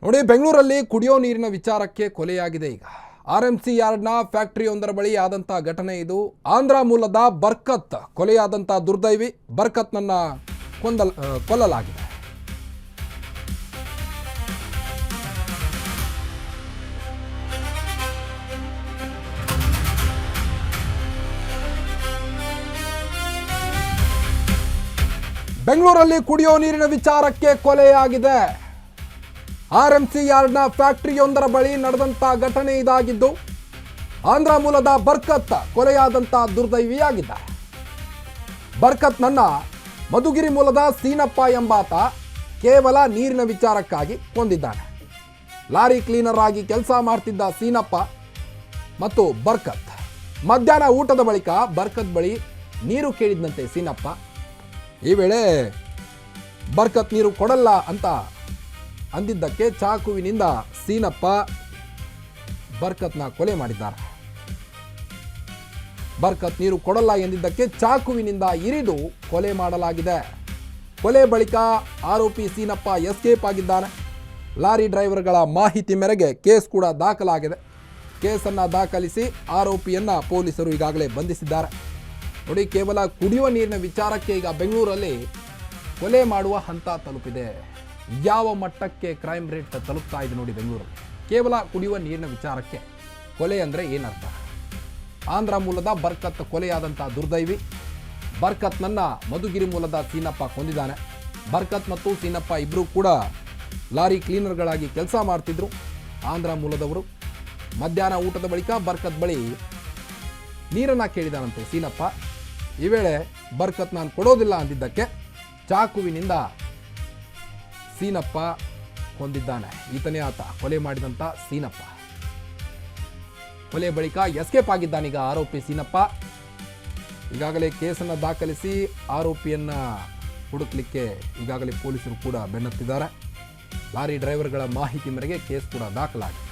ನೋಡಿ, ಬೆಂಗಳೂರಲ್ಲಿ ಕುಡಿಯೋ ನೀರಿನ ವಿಚಾರಕ್ಕೆ ಕೊಲೆಯಾಗಿದೆ. ಈಗ RMC ಯಾರ್ಡ್ನ ಫ್ಯಾಕ್ಟರಿಯೊಂದರ ಬಳಿ ಆದಂಥ ಘಟನೆ ಇದು. ಆಂಧ್ರ ಮೂಲದ ಬರ್ಕತ್ ಕೊಲೆಯಾದಂಥ ದುರ್ದೈವಿ. ಬರ್ಕತ್ನನ್ನ ಕೊಲ್ಲಲಾಗಿದೆ. ಬೆಂಗಳೂರಲ್ಲಿ ಕುಡಿಯೋ ನೀರಿನ ವಿಚಾರಕ್ಕೆ ಕೊಲೆಯಾಗಿದೆ. RMC ಯಾರ್ಡ್ನ ಫ್ಯಾಕ್ಟರಿಯೊಂದರ ಬಳಿ ನಡೆದಂಥ ಘಟನೆ ಇದಾಗಿದ್ದು, ಆಂಧ್ರ ಮೂಲದ ಬರ್ಕತ್ ಕೊಲೆಯಾದಂಥ ದುರ್ದೈವಿಯಾಗಿದ್ದಾರೆ. ಬರ್ಕತ್ನನ್ನ ಮಧುಗಿರಿ ಮೂಲದ ಸೀನಪ್ಪ ಎಂಬಾತ ಕೇವಲ ನೀರಿನ ವಿಚಾರಕ್ಕಾಗಿ ಕೊಂದಿದ್ದಾನೆ. ಲಾರಿ ಕ್ಲೀನರ್ ಆಗಿ ಕೆಲಸ ಮಾಡ್ತಿದ್ದ ಸೀನಪ್ಪ ಮತ್ತು ಬರ್ಕತ್ ಮಧ್ಯಾಹ್ನ ಊಟದ ಬಳಿಕ ಬರ್ಕತ್ ಬಳಿ ನೀರು ಕೇಳಿದಂತೆ ಸೀನಪ್ಪ. ಈ ವೇಳೆ ಬರ್ಕತ್ ನೀರು ಕೊಡಲ್ಲ ಅಂತ ಅಂದಿದ್ದಕ್ಕೆ ಚಾಕುವಿನಿಂದ ಸೀನಪ್ಪ ಬರ್ಕತ್ನ ಕೊಲೆ ಮಾಡಿದ್ದಾರೆ. ಬರ್ಕತ್ ನೀರು ಕೊಡಲ್ಲ ಎಂದಿದ್ದಕ್ಕೆ ಚಾಕುವಿನಿಂದ ಇರಿದು ಕೊಲೆ ಮಾಡಲಾಗಿದೆ. ಕೊಲೆ ಬಳಿಕ ಆರೋಪಿ ಸೀನಪ್ಪ ಎಸ್ಕೇಪ್ ಆಗಿದ್ದಾನೆ. ಲಾರಿ ಡ್ರೈವರ್ಗಳ ಮಾಹಿತಿ ಮೇರೆಗೆ ಕೇಸ್ ಕೂಡ ದಾಖಲಾಗಿದೆ. ಕೇಸನ್ನು ದಾಖಲಿಸಿ ಆರೋಪಿಯನ್ನ ಪೊಲೀಸರು ಈಗಾಗಲೇ ಬಂಧಿಸಿದ್ದಾರೆ. ನೋಡಿ, ಕೇವಲ ಕುಡಿಯುವ ನೀರಿನ ವಿಚಾರಕ್ಕೆ ಈಗ ಬೆಂಗಳೂರಲ್ಲಿ ಕೊಲೆ ಮಾಡುವ ಹಂತ ತಲುಪಿದೆ. ಯಾವ ಮಟ್ಟಕ್ಕೆ ಕ್ರೈಮ್ ರೇಟ್ ತಲುಪ್ತಾ ಇದೆ ನೋಡಿ ಬೆಂಗಳೂರಲ್ಲಿ. ಕೇವಲ ಕುಡಿಯುವ ನೀರಿನ ವಿಚಾರಕ್ಕೆ ಕೊಲೆ ಅಂದರೆ ಏನರ್ಥ? ಆಂಧ್ರ ಮೂಲದ ಬರ್ಕತ್ ಕೊಲೆಯಾದಂಥ ದುರ್ದೈವಿ. ಬರ್ಕತ್ನನ್ನ ಮಧುಗಿರಿ ಮೂಲದ ಸೀನಪ್ಪ ಕೊಂದಿದ್ದಾನೆ. ಬರ್ಕತ್ ಮತ್ತು ಸೀನಪ್ಪ ಇಬ್ಬರು ಕೂಡ ಲಾರಿ ಕ್ಲೀನರ್ಗಳಾಗಿ ಕೆಲಸ ಮಾಡ್ತಿದ್ರು. ಆಂಧ್ರ ಮೂಲದವರು. ಮಧ್ಯಾಹ್ನ ಊಟದ ಬಳಿಕ ಬರ್ಕತ್ ಬಳಿ ನೀರನ್ನು ಕೇಳಿದಾನಂತೆ ಸೀನಪ್ಪ. ಈ ವೇಳೆ ಬರ್ಕತ್ ನಾನು ಕೊಡೋದಿಲ್ಲ ಅಂದಿದ್ದಕ್ಕೆ ಚಾಕುವಿನಿಂದ ಸೀನಪ್ಪ ಕೊಂದಿದ್ದಾನೆ. ಈತನೇ ಆತ ಕೊಲೆ ಮಾಡಿದಂಥ ಸೀನಪ್ಪ. ಕೊಲೆ ಬಳಿಕ ಎಸ್ಕೇಪ್ ಆಗಿದ್ದಾನೀಗ ಆರೋಪಿ ಸೀನಪ್ಪ. ಈಗಾಗಲೇ ಕೇಸನ್ನು ದಾಖಲಿಸಿ ಆರೋಪಿಯನ್ನ ಹುಡುಕ್ಲಿಕ್ಕೆ ಈಗಾಗಲೇ ಪೊಲೀಸರು ಕೂಡ ಬೆನ್ನತ್ತಿದ್ದಾರೆ. ಲಾರಿ ಡ್ರೈವರ್ಗಳ ಮಾಹಿತಿ ಮೇರೆಗೆ ಕೇಸ್ ಕೂಡ ದಾಖಲಾಗಿದೆ.